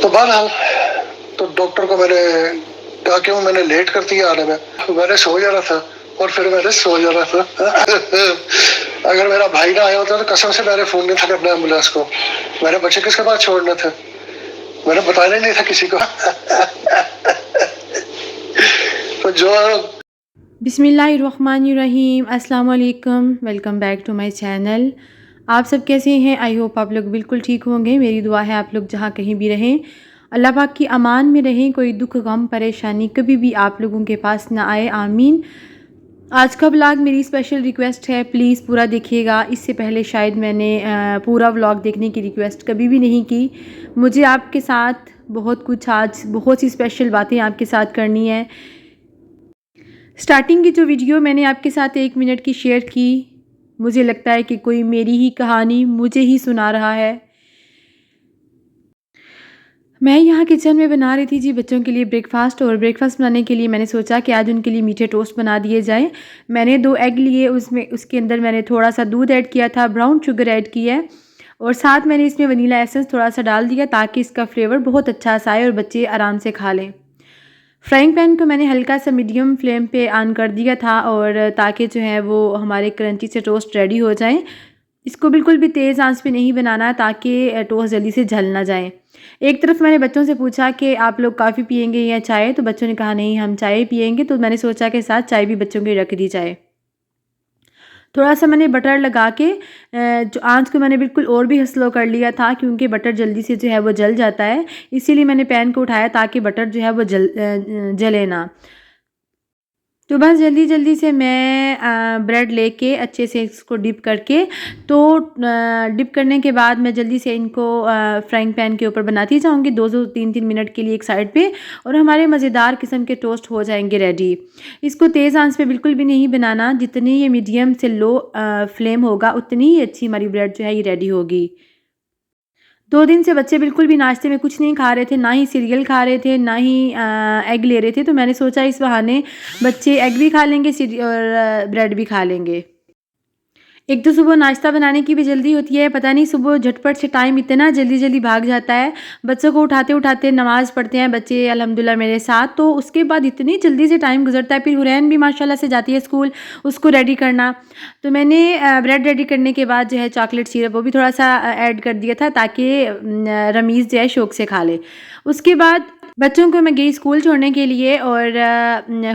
तो बहरहाल तो डॉक्टर को मैंने कहा कि मैंने लेट कर दिया आने में, मैंने सो जा रहा था और फिर मैंने सो जा रहा था। अगर मेरा भाई ना आया होता तो कसम से मैंने फोन नहीं था करना एम्बुलेंस को, मैंने बच्चे किसके पास छोड़ने थे, मैंने बताना ही नहीं था किसी को। तो जो बिस्मिल्लाहिर्रहमानिर्रहीम, अस्सलाम वालेकुम, welcome back to my channel. आप सब कैसे हैं? आई होप आप लोग बिल्कुल ठीक होंगे। मेरी दुआ है आप लोग जहाँ कहीं भी रहें अल्लाह पाक की अमान में रहें, कोई दुख गम परेशानी कभी भी आप लोगों के पास ना आए, आमीन। आज का व्लॉग मेरी स्पेशल रिक्वेस्ट है, प्लीज़ पूरा देखिएगा। इससे पहले शायद मैंने पूरा व्लॉग देखने की रिक्वेस्ट कभी भी नहीं की। मुझे आपके साथ बहुत कुछ, आज बहुत सी स्पेशल बातें आपके साथ करनी है। स्टार्टिंग की जो वीडियो मैंने आपके साथ 1 मिनट की शेयर की, मुझे लगता है कि कोई मेरी ही कहानी मुझे ही सुना रहा है। मैं यहाँ किचन में बना रही थी जी बच्चों के लिए ब्रेकफ़ास्ट, और ब्रेकफ़ास्ट बनाने के लिए मैंने सोचा कि आज उनके लिए मीठे टोस्ट बना दिए जाएँ। मैंने 2 एग लिए, उसके अंदर मैंने थोड़ा-सा दूध ऐड किया था, ब्राउन शुगर ऐड की है और साथ मैंने इसमें वनीला एसेंस थोड़ा-सा डाल दिया ताकि इसका फ्लेवर बहुत अच्छा सा आए और बच्चे आराम से खा लें। फ्राइंग पैन को मैंने हल्का सा मीडियम फ्लेम पे ऑन कर दिया था, और ताकि जो है वो हमारे क्रंची से टोस्ट रेडी हो जाएं। इसको बिल्कुल भी तेज़ आंच पे नहीं बनाना ताकि टोस्ट जल्दी से जल ना जाए। एक तरफ मैंने बच्चों से पूछा कि आप लोग कॉफ़ी पियेंगे या चाय, तो बच्चों ने कहा नहीं हम चाय पियेंगे, तो मैंने सोचा कि साथ चाय भी बच्चों की रख दी जाए। थोड़ा-सा मैंने बटर लगा के जो आँच को मैंने बिल्कुल और भी स्लो कर लिया था, क्योंकि बटर जल्दी से जो है वो जल जाता है। इसीलिए मैंने पैन को उठाया ताकि बटर जो है वो जले ना। तो बस जल्दी-जल्दी से मैं ब्रेड लेके अच्छे से इसको डिप करके, तो डिप करने के बाद मैं जल्दी से इनको फ्राइंग पैन के ऊपर बनाती जाऊँगी 2-2 3-3 मिनट के लिए एक साइड पे, और हमारे मज़ेदार किस्म के टोस्ट हो जाएँगे रेडी। इसको तेज़ आंच पे बिल्कुल भी नहीं बनाना, जितनी ये मीडियम से लो फ्लेम होगा उतनी ही अच्छी हमारी ब्रेड जो है ये रेडी होगी। 2 दिन से बच्चे बिल्कुल भी नाश्ते में कुछ नहीं खा रहे थे, ना ही सीरियल खा रहे थे, ना ही एग ले रहे थे, तो मैंने सोचा इस बहाने बच्चे एग भी खा लेंगे और ब्रेड भी खा लेंगे। एक तो सुबह नाश्ता बनाने की भी जल्दी होती है, पता नहीं सुबह झटपट से टाइम इतना जल्दी-जल्दी भाग जाता है। बच्चों को उठाते-उठाते नमाज़ पढ़ते हैं बच्चे अल्हम्दुलिल्लाह मेरे साथ, तो उसके बाद इतनी जल्दी से टाइम गुज़रता है। फिर हुरैन भी माशाल्लाह से जाती है स्कूल, उसको रेडी करना। तो मैंने ब्रेड रेडी करने के बाद जो है चॉकलेट सिरप वो भी थोड़ा-सा ऐड कर दिया था ताकि रमीज़ जो है शौक़ से खा ले। उसके बाद बच्चों को मैं गई स्कूल छोड़ने के लिए, और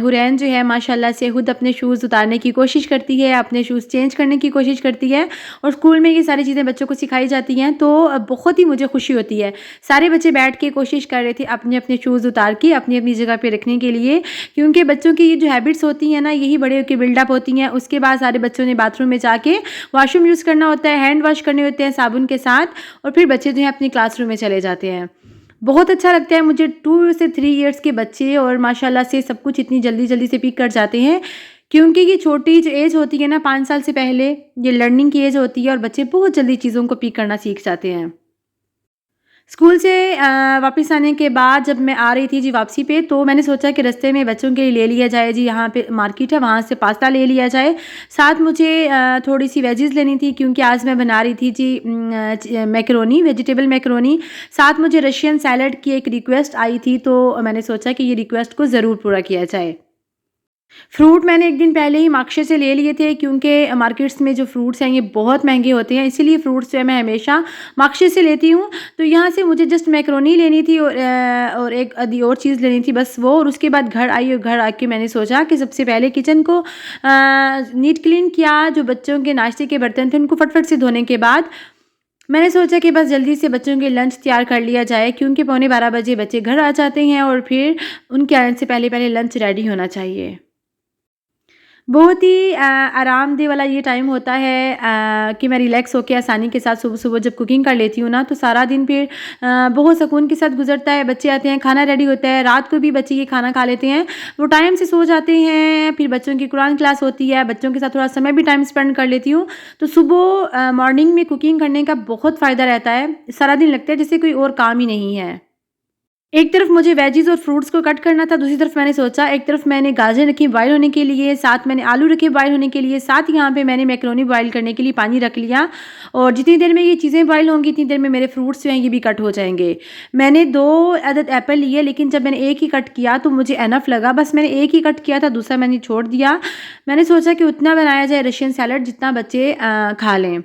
हुरैन जो है माशाल्लाह से खुद अपने शूज़ उतारने की कोशिश करती है, अपने शूज़ चेंज करने की कोशिश करती है, और स्कूल में ये सारी चीज़ें बच्चों को सिखाई जाती हैं, तो बहुत ही मुझे खुशी होती है। सारे बच्चे बैठ के कोशिश कर रहे थे अपने-अपने शूज़ उतार के अपनी-अपनी जगह पे रखने के लिए, क्योंकि बच्चों की ये जो हैबिट्स होती हैं ना, यही बड़े होके बिल्डअप होती हैं। उसके बाद सारे बच्चों ने बाथरूम में जाके वॉशरूम यूज़ करना होता है, हैंड वॉश करने होते हैं साबुन के साथ, और फिर बच्चे जो हैं अपनी क्लासरूम में चले जाते हैं। बहुत अच्छा लगता है मुझे 2 से 3 इयर्स के बच्चे और माशाल्लाह से सब कुछ इतनी जल्दी-जल्दी से पिक कर जाते हैं, क्योंकि ये छोटी जो एज होती है ना 5 साल से पहले, ये लर्निंग की एज होती है और बच्चे बहुत जल्दी चीज़ों को पिक करना सीख जाते हैं। स्कूल से वापस आने के बाद जब मैं आ रही थी जी वापसी पे, तो मैंने सोचा कि रास्ते में बच्चों के लिए ले लिया जाए जी, यहाँ पे मार्केट है वहाँ से पास्ता ले लिया जाए। साथ मुझे थोड़ी सी वेजीज़ लेनी थी, क्योंकि आज मैं बना रही थी जी मैकरोनी, वेजिटेबल मैकरोनी। साथ मुझे रशियन सैलड की एक रिक्वेस्ट आई थी, तो मैंने सोचा कि ये रिक्वेस्ट को ज़रूर पूरा किया जाए। फ्रूट मैंने 1 दिन पहले ही मार्केट से ले लिए थे, क्योंकि मार्केट्स में जो फ्रूट्स हैं ये बहुत महंगे होते हैं, इसीलिए फ्रूट्स जो है मैं हमेशा मार्केट से लेती हूँ। तो यहाँ से मुझे जस्ट मैकरोनी लेनी थी, और एक आधी और चीज़ लेनी थी बस वो, और उसके बाद घर आई, और घर आके मैंने सोचा कि सबसे पहले किचन को नीट क्लीन किया। जो बच्चों के नाश्ते के बर्तन थे उनको फटफट से धोने के बाद मैंने सोचा कि बस जल्दी से बच्चों के लंच तैयार कर लिया जाए, क्योंकि पौने 12 बजे बच्चे घर आ जाते हैं, और फिर उनके आने से पहले-पहले लंच रेडी होना चाहिए। बहुत ही आरामदेह वाला ये टाइम होता है कि मैं रिलैक्स होके आसानी के साथ सुबह-सुबह जब कुकिंग कर लेती हूँ ना, तो सारा दिन फिर बहुत सुकून के साथ गुज़रता है। बच्चे आते हैं, खाना रेडी होता है, रात को भी बच्चे ये खाना खा लेते हैं, वो टाइम से सो जाते हैं। फिर बच्चों की कुरान क्लास होती है, बच्चों के साथ थोड़ा समय भी टाइम स्पेंड कर लेती हूँ। तो सुबह मॉर्निंग में कुकिंग करने का बहुत फ़ायदा रहता है। सारा दिन लगता है जैसे कोई और काम ही नहीं है। एक तरफ मुझे वेजीज़ और फ्रूट्स को कट करना था, दूसरी तरफ मैंने सोचा एक तरफ मैंने गाजर रखी बॉयल होने के लिए, साथ मैंने आलू रखे बॉयल होने के लिए, साथ यहाँ पे मैंने मैकरोनी बॉयल करने के लिए पानी रख लिया और जितनी देर में ये चीज़ें बॉयल होंगी इतनी देर में मेरे फ्रूट्स जो हैं ये भी कट हो जाएँगे। मैंने 2 अदद एप्पल लिए लेकिन जब मैंने एक ही कट किया तो मुझे इनफ लगा, बस मैंने एक ही कट किया था, दूसरा मैंने छोड़ दिया। मैंने सोचा कि उतना बनाया जाए रशियन सैलड जितना बच्चे खा लें।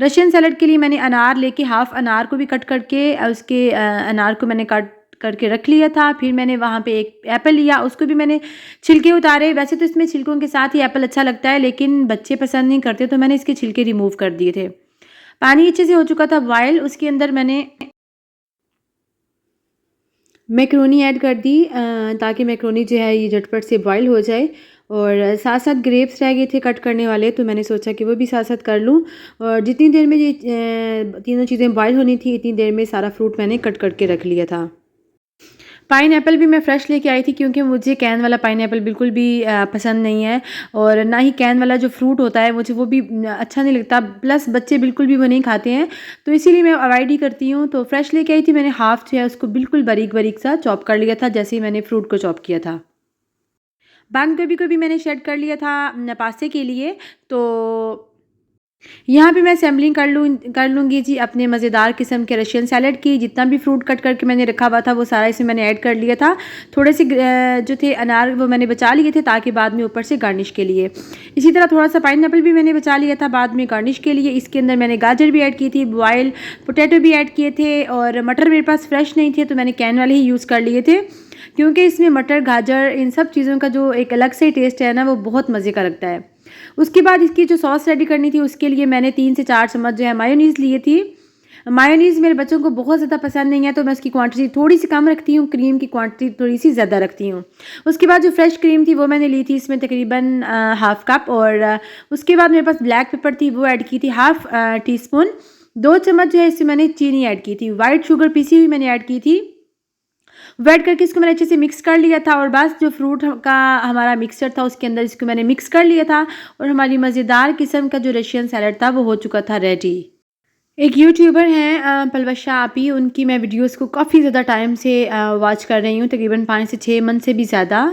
रशियन सैलड के लिए मैंने अनार लेके हाफ़ अनार को भी कट करके उसके अनार को मैंने कट करके रख लिया था। फिर मैंने वहाँ पे एक एप्पल लिया, उसको भी मैंने छिलके उतारे। वैसे तो इसमें छिलकों के साथ ही एप्पल अच्छा लगता है लेकिन बच्चे पसंद नहीं करते तो मैंने इसके छिलके रिमूव कर दिए थे। पानी अच्छे से हो चुका था बॉयल, उसके अंदर मैंने मैकरोनी ऐड कर दी ताकि मैकरोनी जो है ये झटपट से बॉयल हो जाए और साथ साथ ग्रेप्स रह गए थे कट करने वाले तो मैंने सोचा कि वो भी साथ साथ कर लूँ और जितनी देर में ये तीनों चीज़ें बॉयल होनी थी इतनी देर में सारा फ्रूट मैंने कट करके रख लिया था। पाइनएप्पल भी मैं फ़्रेश लेके आई थी क्योंकि मुझे कैन वाला पाइनएप्पल बिल्कुल भी पसंद नहीं है और ना ही कैन वाला जो फ्रूट होता है मुझे वो भी अच्छा नहीं लगता, प्लस बच्चे बिल्कुल भी वो नहीं खाते हैं तो इसीलिए मैं अवॉइड ही करती हूँ। तो फ्रेश लेके आई थी मैंने, हाफ़ जो है उसको बिल्कुल बारीक बारीक सा चॉप कर लिया था जैसे ही मैंने फ्रूट को चॉप किया था। बंद गोभी को भी मैंने शेड कर लिया था पास्ते के लिए। तो यहाँ पे मैं असेंबलिंग कर लूँगी जी अपने मज़ेदार किस्म के रशियन सैलड की। जितना भी फ्रूट कट करके मैंने रखा हुआ था वो सारा इसमें मैंने ऐड कर लिया था। थोड़े से जो थे अनार वो मैंने बचा लिए थे ताकि बाद में ऊपर से गार्निश के लिए। इसी तरह थोड़ा सा पाइनएप्पल भी मैंने बचा लिया था बाद में गार्निश के लिए। इसके अंदर मैंने गाजर भी ऐड की थी, बॉयल पोटैटो भी ऐड किए थे और मटर मेरे पास फ्रेश नहीं थे तो मैंने कैन वाले ही यूज़ कर लिए थे क्योंकि इसमें मटर गाजर इन सब चीज़ों का जो एक अलग से टेस्ट है ना वो बहुत मज़े का लगता है। उसके बाद इसकी जो सॉस रेडी करनी थी उसके लिए मैंने 3 से 4 चम्मच जो है मायोनीज़ लिए थी। मायोनीज़ मेरे बच्चों को बहुत ज़्यादा पसंद नहीं है तो मैं उसकी क्वांटिटी थोड़ी सी कम रखती हूँ, क्रीम की क्वांटिटी थोड़ी सी ज़्यादा रखती हूँ। उसके बाद जो फ्रेश क्रीम थी वो मैंने ली थी इसमें तकरीबन हाफ़ कप और उसके बाद मेरे पास ब्लैक पेपर थी वो ऐड की थी हाफ़ टीस्पून। 2 चम्मच जो है इसमें मैंने चीनी ऐड की थी, वाइट शुगर पीसी हुई मैंने ऐड की थी। वेट करके इसको मैंने अच्छे से मिक्स कर लिया था और बस जो फ्रूट का हमारा मिक्सचर था उसके अंदर इसको मैंने मिक्स कर लिया था और हमारी मज़ेदार किस्म का जो रशियन सैलड था वो हो चुका था रेडी। एक यूट्यूबर हैं पलवशा आपी, उनकी मैं वीडियोस को काफ़ी ज़्यादा टाइम से वॉच कर रही हूँ, तकरीबन 5 से 6 मंथ से भी ज़्यादा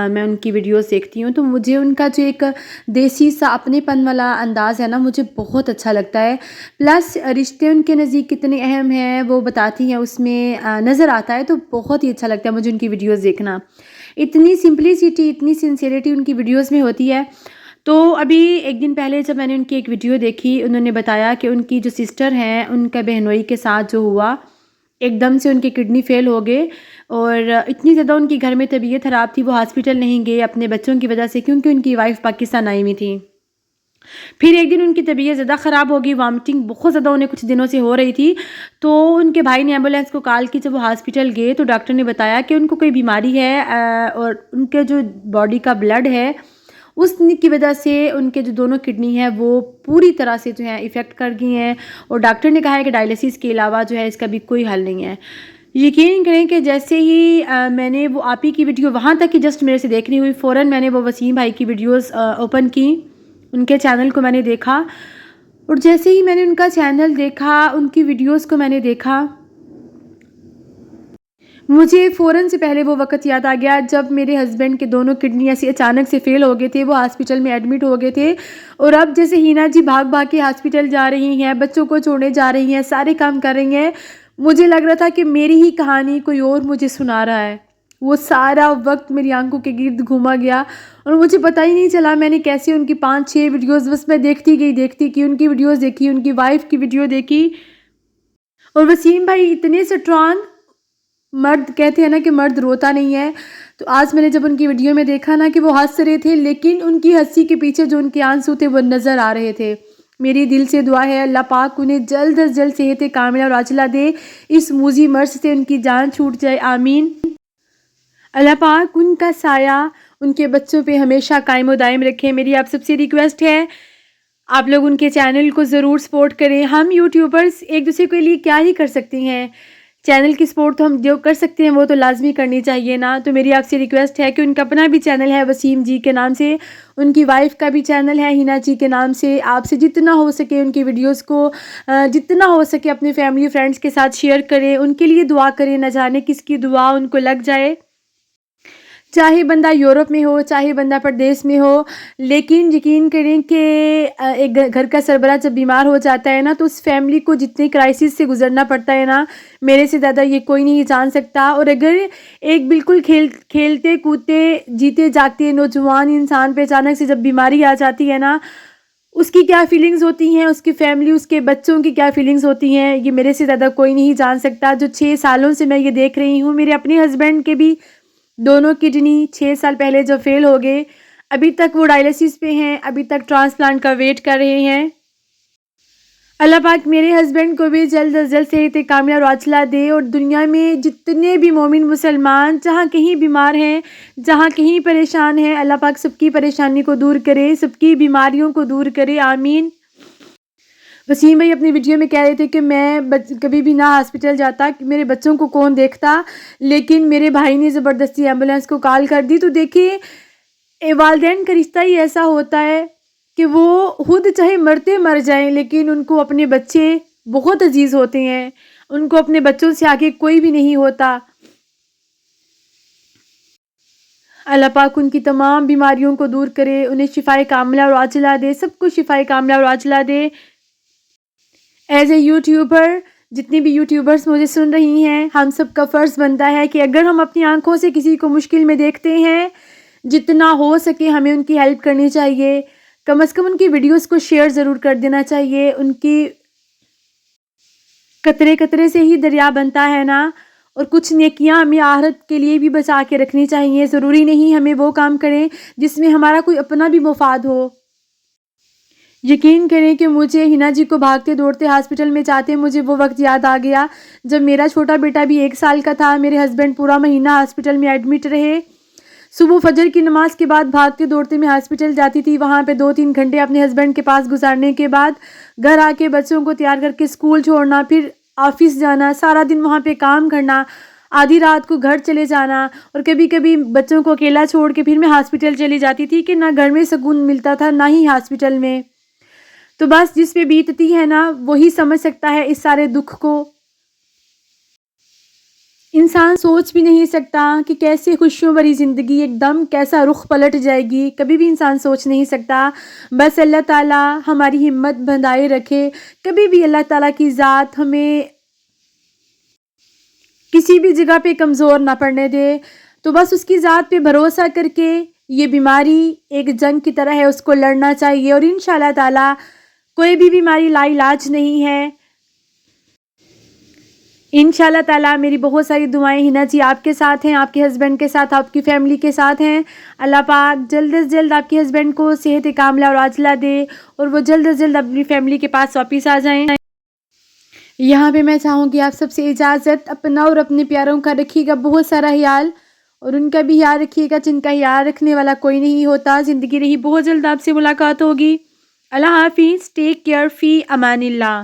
मैं उनकी वीडियोस देखती हूँ। तो मुझे उनका जो एक देसी सा अपनेपन वाला अंदाज़ है ना मुझे बहुत अच्छा लगता है। प्लस रिश्ते उनके नज़दीक कितने अहम हैं वो बताती हैं उसमें नज़र आता है तो बहुत ही अच्छा लगता है मुझे उनकी वीडियोज़ देखना। इतनी सिंपलिसिटी इतनी सिंसियरिटी उनकी वीडियोज़ में होती है। तो अभी एक दिन पहले जब मैंने उनकी एक वीडियो देखी उन्होंने बताया कि उनकी जो सिस्टर हैं उनका बहनोई के साथ जो हुआ एकदम से उनके किडनी फेल हो गए और इतनी ज़्यादा उनकी घर में तबीयत ख़राब थी वो हॉस्पिटल नहीं गए अपने बच्चों की वजह से क्योंकि उनकी वाइफ पाकिस्तान आई हुई थी। फिर एक दिन उनकी तबीयत ज़्यादा ख़राब हो गई, वॉमिटिंग बहुत ज़्यादा उन्हें कुछ दिनों से हो रही थी। तो उनके भाई ने एम्बुलेंस को कॉल की, जब वो हॉस्पिटल गए तो डॉक्टर ने बताया कि उनको कोई बीमारी है और उनके जो बॉडी का ब्लड है उसकी वजह से उनके जो दोनों किडनी है वो पूरी तरह से जो है इफ़ेक्ट कर गई हैं और डॉक्टर ने कहा है कि डायलिसिस के अलावा जो है इसका भी कोई हल नहीं है। यकीन करें कि जैसे ही मैंने वो आप ही की वीडियो वहाँ तक कि जस्ट मेरे से देखनी हुई फ़ौरन मैंने वो वसीम भाई की वीडियोस ओपन की, उनके चैनल को मैंने देखा और जैसे ही मैंने उनका चैनल देखा उनकी वीडियोस को मैंने देखा मुझे फ़ौरन से पहले वो वक़्त याद आ गया जब मेरे हस्बैंड के दोनों किडनी ऐसे अचानक से फ़ेल हो गए थे, वो हॉस्पिटल में एडमिट हो गए थे और अब जैसे हिना जी भाग भाग के हॉस्पिटल जा रही हैं, बच्चों को छोड़ने जा रही हैं, सारे काम कर रही हैं। मुझे लग रहा था कि मेरी ही कहानी कोई और मुझे सुना रहा है। वो सारा वक्त मेरी आंखों के गिर्द घूमा गया और मुझे पता ही नहीं चला मैंने कैसे उनकी 5-6 वीडियोज़ बस मैं देखती गई, उनकी वीडियोज़ देखी, उनकी वाइफ की वीडियो देखी। और वसीम भाई इतने स्ट्रॉन्ग मर्द, कहते हैं ना कि मर्द रोता नहीं है, तो आज मैंने जब उनकी वीडियो में देखा ना कि वो हंस रहे थे लेकिन उनकी हंसी के पीछे जो उनके आंसू थे वो नज़र आ रहे थे। मेरी दिल से दुआ है अल्लाह पाक उन्हें जल्द अज जल्द सेहत कामिला और आजिला दे, इस मूजी मर्ज से उनकी जान छूट जाए, आमीन। अल्लाह पाक उनका साया उनके बच्चों पे हमेशा कायम दायम रखे। मेरी आप सबसे रिक्वेस्ट है आप लोग उनके चैनल को ज़रूर सपोर्ट करें। हम यूट्यूबर्स एक दूसरे के लिए क्या ही कर सकते हैं, चैनल की सपोर्ट तो हम जो कर सकते हैं वो तो लाजमी करनी चाहिए ना। तो मेरी आपसे रिक्वेस्ट है कि उनका अपना भी चैनल है वसीम जी के नाम से, उनकी वाइफ का भी चैनल है हिना जी के नाम से। आपसे जितना हो सके उनकी वीडियोस को जितना हो सके अपने फैमिली फ्रेंड्स के साथ शेयर करें, उनके लिए दुआ करें। न जाने किसकी दुआ उनको लग जाए, चाहे बंदा यूरोप में हो, चाहे बंदा परदेश में हो। लेकिन यकीन करें कि एक घर का सरबराह जब बीमार हो जाता है ना, तो उस फैमिली को जितने क्राइसिस से गुजरना पड़ता है ना, मेरे से ज़्यादा ये कोई नहीं जान सकता। और अगर एक बिल्कुल खेलते कूदते जीते जागते नौजवान इंसान पे अचानक से जब बीमारी आ जाती है ना, उसकी क्या फीलिंग्स होती हैं, उसकी फैमिली उसके बच्चों की क्या फीलिंग्स होती हैं, ये मेरे से ज़्यादा कोई नहीं जान सकता। जो 6 सालों से मैं ये देख रही हूँ, मेरे अपने हस्बैंड के भी दोनों किडनी 6 साल पहले जो फेल हो गए, अभी तक वो डायलिसिस पे हैं, अभी तक ट्रांसप्लांट का वेट कर रहे हैं। अल्लाह पाक मेरे हस्बैंड को भी जल्द अज जल्द सेहत कामयाब वाजला दे। और दुनिया में जितने भी मोमिन मुसलमान जहाँ कहीं बीमार हैं, जहाँ कहीं परेशान हैं, अल्लाह पाक सबकी परेशानी को दूर करे, सबकी बीमारियों को दूर करे, आमीन। वसीम भाई अपनी वीडियो में कह रहे थे कि मैं कभी भी ना हॉस्पिटल जाता, कि मेरे बच्चों को कौन देखता, लेकिन मेरे भाई ने ज़बरदस्ती एम्बुलेंस को कॉल कर दी। तो देखिए वालिदैन का रिश्ता ही ऐसा होता है कि वो खुद चाहे मरते मर जाएं, लेकिन उनको अपने बच्चे बहुत अजीज़ होते हैं, उनको अपने बच्चों से आगे कोई भी नहीं होता। अल्लाह पाक उनकी तमाम बीमारियों को दूर करे, उन्हें शिफाए कामिला और आजिला दे, सबको शिफाए कामिला और आजिला दे। एज ए यूट्यूबर, जितनी भी यूट्यूबर्स मुझे सुन रही हैं, हम सब का फ़र्ज़ बनता है कि अगर हम अपनी आंखों से किसी को मुश्किल में देखते हैं, जितना हो सके हमें उनकी हेल्प करनी चाहिए। कम से कम उनकी वीडियोस को शेयर ज़रूर कर देना चाहिए। उनकी कतरे कतरे से ही दरिया बनता है ना। और कुछ नेकियां हमें आखिरत के लिए भी बचा के रखनी चाहिए। ज़रूरी नहीं हमें वो काम करें जिसमें हमारा कोई अपना भी मुफाद हो। यकीन करें कि मुझे हिना जी को भागते दौड़ते हॉस्पिटल में जाते मुझे वो वक्त याद आ गया जब मेरा छोटा बेटा भी 1 साल का था। मेरे हस्बैंड पूरा महीना हॉस्पिटल में एडमिट रहे। सुबह फजर की नमाज के बाद भागते दौड़ते मैं हॉस्पिटल जाती थी। वहाँ पे 2-3 घंटे अपने हस्बैंड के पास गुजारने के बाद घर आके बच्चों को तैयार करके स्कूल छोड़ना, फिर ऑफिस जाना, सारा दिन वहाँ पे काम करना, आधी रात को घर चले जाना। और कभी कभी बच्चों को अकेला छोड़ के फिर मैं हॉस्पिटल चली जाती थी कि ना घर में सुकून मिलता था ना ही हॉस्पिटल में। तो बस जिस पे बीतती है ना वही समझ सकता है इस सारे दुख को। इंसान सोच भी नहीं सकता कि कैसे खुशियों भरी ज़िंदगी एकदम कैसा रुख पलट जाएगी, कभी भी इंसान सोच नहीं सकता। बस अल्लाह ताला हमारी हिम्मत बंधाए रखे, कभी भी अल्लाह ताला की ज़ात हमें किसी भी जगह पे कमज़ोर ना पड़ने दे। तो बस उसकी ज़ात पे भरोसा करके, ये बीमारी एक जंग की तरह है, उसको लड़ना चाहिए। और इंशाअल्लाह ताला कोई भी बीमारी लाइलाज नहीं है। इंशाअल्लाह ताला मेरी बहुत सारी दुआएं हिना जी आपके साथ हैं, आपके हस्बैंड के साथ, आपकी फैमिली के साथ हैं। अल्लाह पाक जल्द से जल्द आपके हस्बैंड को सेहत कामिला और आजिला दे और वो जल्द से जल्द अपनी फैमिली के पास वापस आ जाएं। यहाँ पे मैं चाहूँगी आप सबसे इजाज़त। अपना और अपने प्यारों का रखिएगा बहुत सारा ख्याल और उनका भी ख्याल रखिएगा जिनका ख्याल रखने वाला कोई नहीं होता। ज़िंदगी रही, बहुत जल्द आपसे मुलाकात होगी। अल्लाह हाफिज़, टेक केयर, फ़ी अमानिल्लाह।